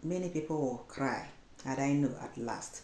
many people will cry, and I know at last.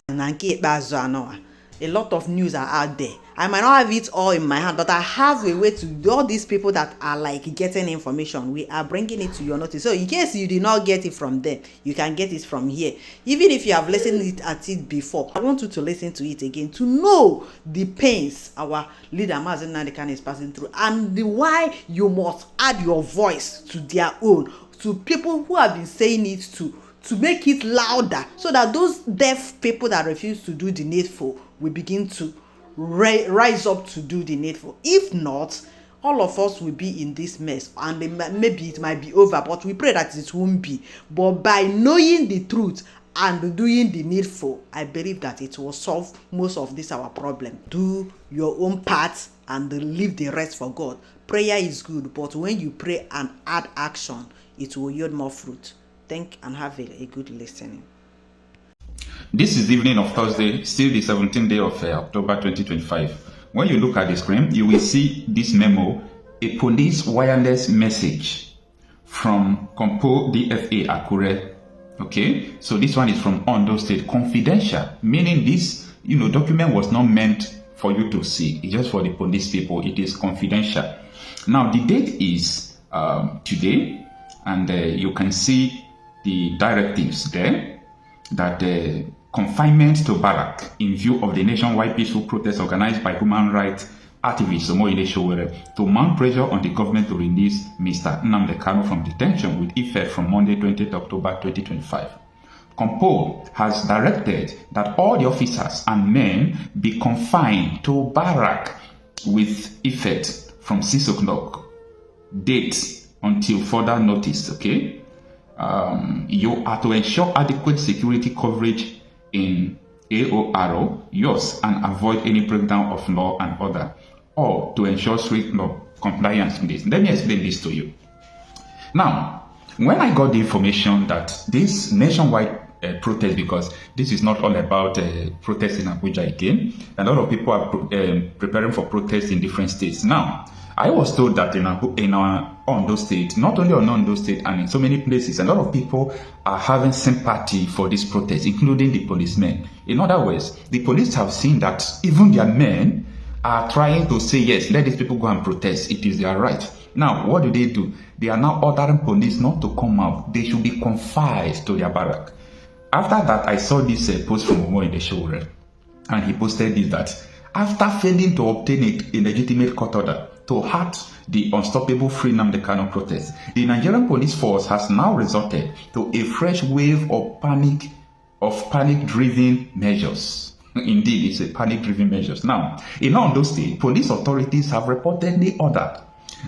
A lot of news are out there. I might not have it all in my hand, but I have a way to all these people that are like getting information. We are bringing it to your notice. So in case you did not get it from them, you can get it from here. Even if you have listened at it before, I want you to listen to it again to know the pains our leader Mazi Nnamdi Kanu is passing through, and the why you must add your voice to their own, to people who have been saying it to make it louder, so that those deaf people that refuse to do the needful will begin to rise up to do the needful. If not, all of us will be in this mess, and maybe it might be over, but we pray that it won't be. But by knowing the truth and doing the needful, I believe that it will solve most of this our problem. Do your own part and leave the rest for God. Prayer is good, but when you pray and add action, it will yield more fruit. Think and have a good listening. This is the evening of Thursday, still the 17th day of October 2025. When you look at the screen, you will see this memo, a police wireless message from Compo DFA Akure. Okay, so this one is from Ondo State, confidential, meaning this document was not meant for you to see. It's just for the police people. It is confidential. Now the date is today, and you can see the directives there that confinement to barrack in view of the nationwide peaceful protest organized by human rights activist Sowore to mount pressure on the government to release Mr. Nnamdi Kanu from detention with effect from Monday 20th October 2025. Compo has directed that all the officers and men be confined to barrack with effect from 6 o'clock, date until further notice, okay? You are to ensure adequate security coverage in AORO, yours, and avoid any breakdown of law and order, or to ensure strict law compliance with this. Let me explain this to you. Now, when I got the information that this nationwide protest, because this is not all about protest in Abuja again, a lot of people are preparing for protests in different states. Now, I was told that in our Ondo State, not only on Ondo State and in so many places, a lot of people are having sympathy for this protest, including the policemen. In other words, the police have seen that even their men are trying to say, yes, let these people go and protest. It is their right. Now, what do? They are now ordering police not to come out. They should be confined to their barrack. After that, I saw this post from Sowore in the Sowore, and he posted this, that after failing to obtain a legitimate court order to halt the unstoppable Free Nnamdi Kanu protest, the Nigerian police force has now resorted to a fresh wave of panic-driven measures. Indeed, it's a panic-driven measures. Now, in Ondo State, police authorities have reportedly ordered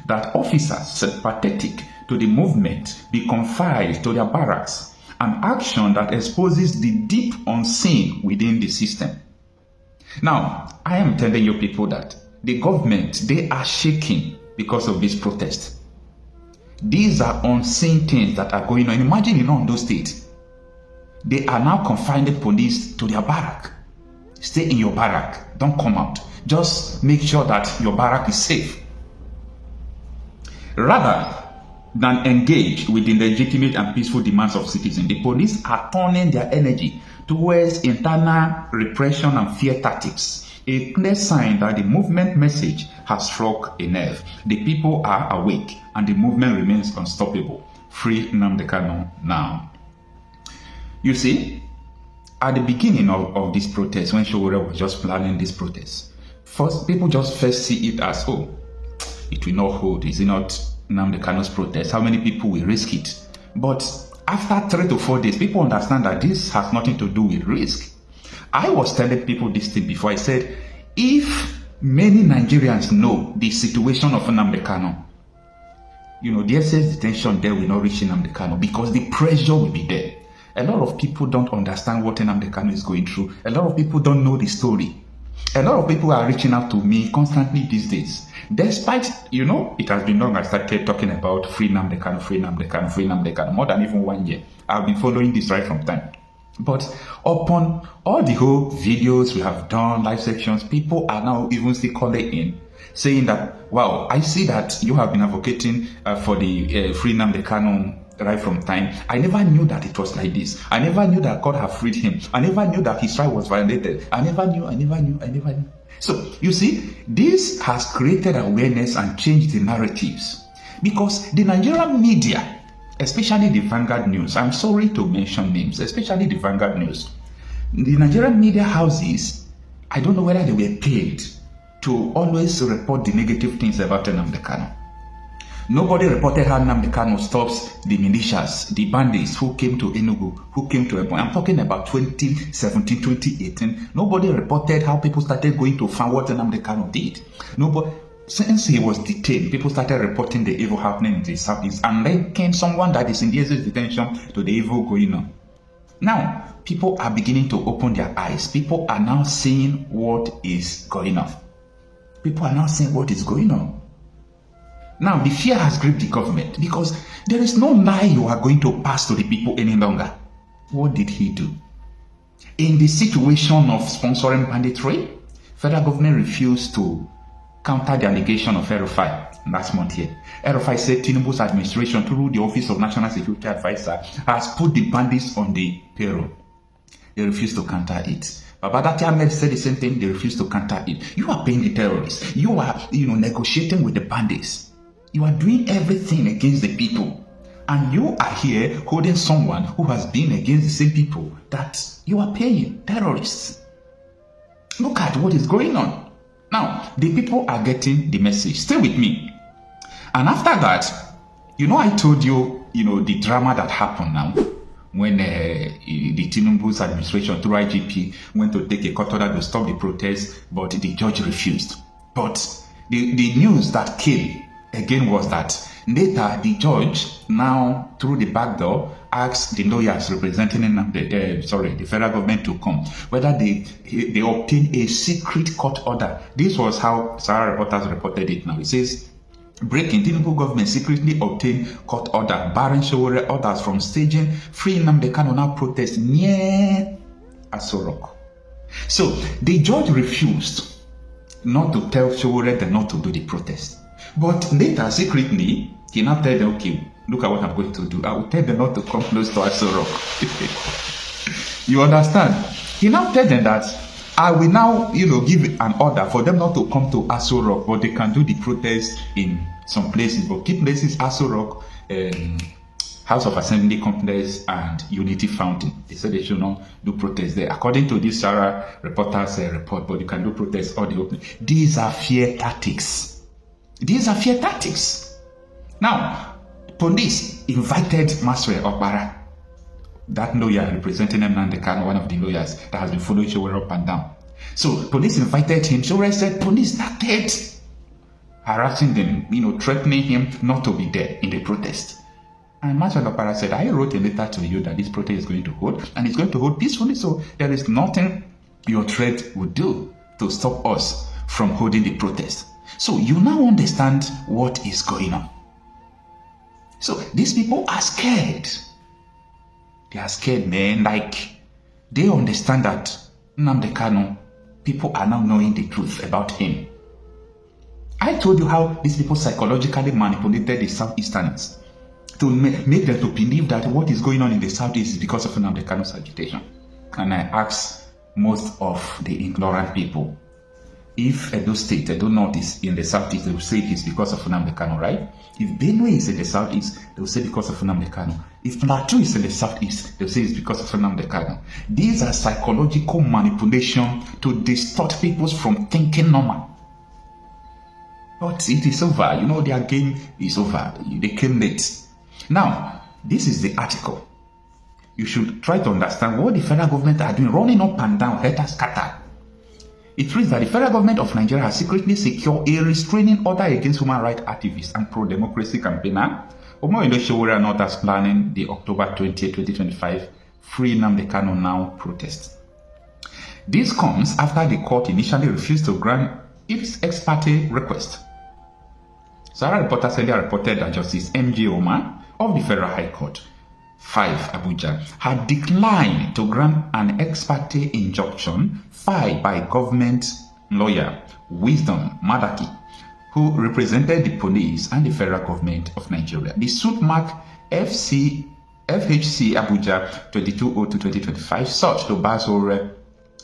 that officers sympathetic to the movement be confined to their barracks, an action that exposes the deep unseen within the system. Now, I am telling you people that the government, they are shaking because of this protest. These are unseen things that are going on. Imagine in Ondo State, they are now confining the police to their barrack. Stay in your barrack, don't come out. Just make sure that your barrack is safe. Rather than engage with the legitimate and peaceful demands of citizens, the police are turning their energy towards internal repression and fear tactics. A clear sign that the movement message has struck a nerve. The people are awake and the movement remains unstoppable. Free Nnamdi Kanu now. You see, at the beginning of this protest, when Sowore was just planning this protest, people just first see it as, oh, it will not hold. Is it not Nnamdi Kanu's protest? How many people will risk it? But after 3 to 4 days, people understand that this has nothing to do with risk. I was telling people this thing before. I said, if many Nigerians know the situation of Nnamdi Kanu, the excess detention there will not reach Nnamdi Kanu because the pressure will be there. A lot of people don't understand what Nnamdi Kanu is going through. A lot of people don't know the story. A lot of people are reaching out to me constantly these days. Despite, it has been long I started talking about Free Nnamdi Kanu, Free Nnamdi Kanu, Free Nnamdi Kanu, more than even 1 year. I've been following this right from time. But upon all the whole videos we have done, live sections, people are now even still calling in, saying that, wow, I see that you have been advocating for the Free Nnamdi Kanu right from time. I never knew that it was like this. I never knew that God had freed him. I never knew that his right was violated. I never knew. So, you see, this has created awareness and changed the narratives. Because the Nigerian media, especially the Vanguard News, I'm sorry to mention names, especially the Vanguard News, the Nigerian media houses, I don't know whether they were paid to always report the negative things about Nnamdi Kanu. Nobody reported how Nnamdi Kanu stops the militias, the bandits who came to Enugu, who came to Ebonyi. I'm talking about 2017, 2018. Nobody reported how people started going to find what Nnamdi Kanu did. Nobody. Since he was detained, people started reporting the evil happening in the southeast and linking someone that is in the detention to the evil going on. Now, people are beginning to open their eyes. People are now seeing what is going on. People are now seeing what is going on. Now, the fear has gripped the government because there is no lie you are going to pass to the people any longer. What did he do? In the situation of sponsoring banditry, federal government refused to counter the allegation of El-Rufai last month here. El-Rufai said Tinubu's administration, through the Office of National Security Advisor, has put the bandits on the payroll. They refused to counter it. Babadati Ahmed said the same thing. They refused to counter it. You are paying the terrorists. You are, negotiating with the bandits. You are doing everything against the people. And you are here holding someone who has been against the same people that you are paying, terrorists. Look at what is going on. Now, the people are getting the message. Stay with me. And after that, I told you, the drama that happened now when the Tinubu's administration through IGP went to take a court order to stop the protest, but the judge refused. But the news that came again was that later the judge now through the back door asked the lawyers representing the federal government to come whether they obtained a secret court order. This was how Sowore reporters reported it. Now it says, breaking, Tinubu government secretly obtained court order barring Sowore orders from staging free Nnamdi Kanu now protest near Aso Rock. So the judge refused not to tell Sowore not to do the protest. But later, secretly, he now told them, okay, look at what I'm going to do. I will tell them not to come close to Aso Rock. You understand? He now told them that I will now, give an order for them not to come to Aso Rock, but they can do the protest in some places. But key places, Aso Rock, House of Assembly complex, and Unity Fountain. They said they should not do protests there. According to this Sowore reporter's report, but you can do protests all the open. These are fear tactics. These are fear tactics. Now, police invited Maswe Okpara, that lawyer representing Nnamdi Kanu, one of the lawyers that has been following Sowore up and down. So, police invited him. Sowore said police started harassing them, threatening him not to be there in the protest. And Maswe Okpara said, I wrote a letter to you that this protest is going to hold, and it's going to hold peacefully, so there is nothing your threat would do to stop us from holding the protest. So you now understand what is going on. So these people are scared. They are scared, man. Like, they understand that Nnamdi Kanu, people are now knowing the truth about him. I told you how these people psychologically manipulated the Southeasterners to make them to believe that what is going on in the Southeast is because of Nnamdi Kanu's agitation. And I asked most of the ignorant people, if Edo State, Edo North is in the Southeast, they will say it is because of Nnamdi Kanu, right? If Benue is in the Southeast, they will say because of Nnamdi Kanu. If Plateau is in the Southeast, they will say it's because of Nnamdi Kanu. These are psychological manipulation to distort people from thinking normal. But it is over. Their game is over. They came late. Now, this is the article. You should try to understand what the federal government are doing, running up and down, helter scatter. It reads that the federal government of Nigeria has secretly secured a restraining order against human rights activists and pro-democracy campaigner Omoyele Sowore and others planning the October 20, 2025 Free Nnamdi Kanu Now protest. This comes after the court initially refused to grant its ex parte request. Sowore reporters earlier reported that Justice M.J. Omar of the Federal High Court 5 Abuja had declined to grant an ex parte injunction filed by government lawyer Wisdom Madaki, who represented the police and the federal government of Nigeria. The suit marked FHC Abuja 2202-2025 sought to bar Sowore,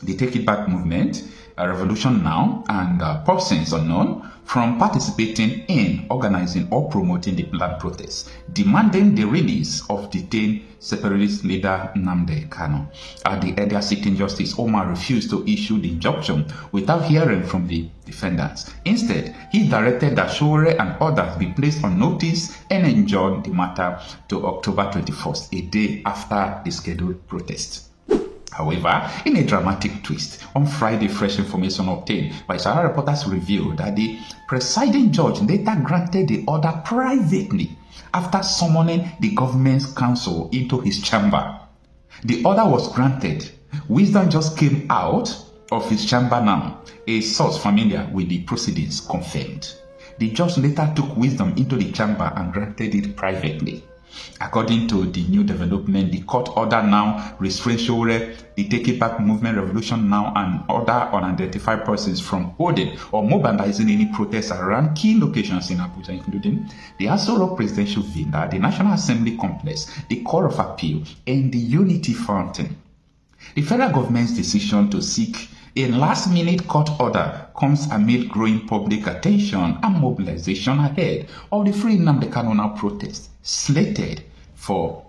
the Take It Back movement, Revolution Now, and persons unknown from participating in organizing or promoting the planned protests, demanding the release of detained separatist leader Nnamdi Kanu. At the earlier sitting, Justice Omar refused to issue the injunction without hearing from the defendants. Instead, he directed that Sowore and others be placed on notice and adjourned the matter to October 21st, a day after the scheduled protest. However, in a dramatic twist, on Friday, fresh information obtained by Sowore reporters revealed that the presiding judge later granted the order privately after summoning the government's counsel into his chamber. The order was granted. Wisdom just came out of his chamber now. A source familiar with the proceedings confirmed. The judge later took Wisdom into the chamber and granted it privately. According to the new development, the court order now restrains Sowore, the Take It Back movement, Revolution Now, and other unidentified persons from holding or mobilizing any protests around key locations in Abuja, including the Sowore Presidential Villa, the National Assembly Complex, the Court of Appeal, and the Unity Fountain. The federal government's decision to seek a last-minute court order comes amid growing public attention and mobilization ahead of the Free Nnamdi Kanu Now protest slated for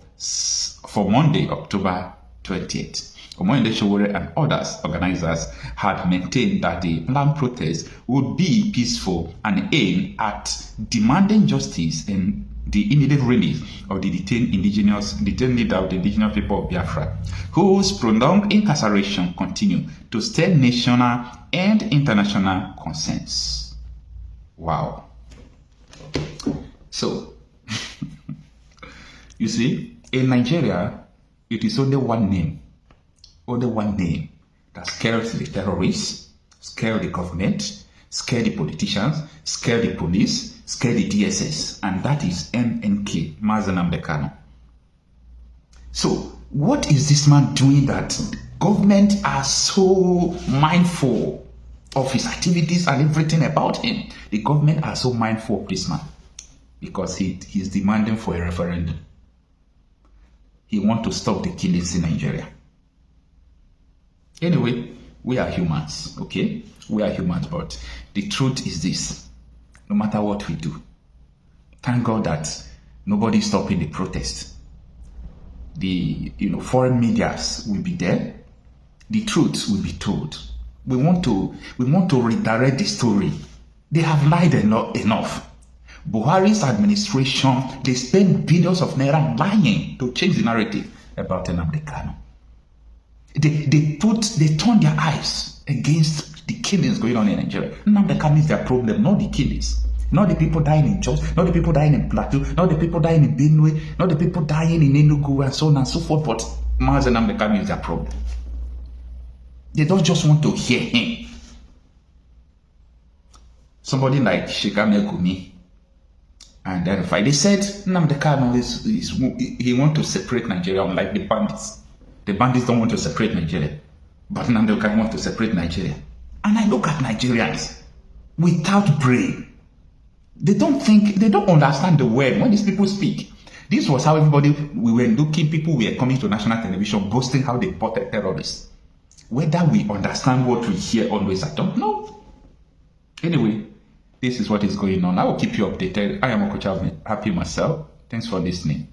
Monday, October 20th. Omoyinde Sowore and others organizers had maintained that the planned protest would be peaceful and aim at demanding justice and the immediate release of the detained leader of the indigenous people of Biafra, whose prolonged incarceration continue to stir national and international concerns. Wow. So, you see, in Nigeria, it is only one name that scares the terrorists, scares the government, scares the politicians, scares the police, scares the DSS, and that is MNK, Mazi Nnamdi Kanu. So, what is this man doing that government are so mindful of his activities and everything about him? The government are so mindful of this man because he's demanding for a referendum. He wants to stop the killings in Nigeria. Anyway, we are humans, okay? We are humans, but the truth is this. No matter what we do, thank God that nobody is stopping the protest. The foreign medias will be there. The truth will be told. We want to redirect the story. They have lied enough. Buhari's administration, they spend billions of naira lying to change the narrative about Nnamdi Kanu. They turn their eyes against the killings going on in Nigeria. Nnamdi Kanu is their problem, not the killings. Not the people dying in Jos, not the people dying in Plateau, not the people dying in Benue, not the people dying in Enugu and so on and so forth, but Mazi Nnamdi Kanu is their problem. They don't just want to hear him. Somebody like Shekame Gumi and then they said Nnamdi Kanu he want to separate Nigeria, unlike the bandits. The bandits don't want to separate Nigeria, but Nnamdi Kanu want to separate Nigeria. And I look at Nigerians without brain. They don't understand the word when these people speak. This was how we were looking, people were coming to national television boasting how they ported terrorists. Whether we understand what we hear always, I don't know. Anyway, this is what is going on. I will keep you updated. I am Okocha Happy myself. Thanks for listening.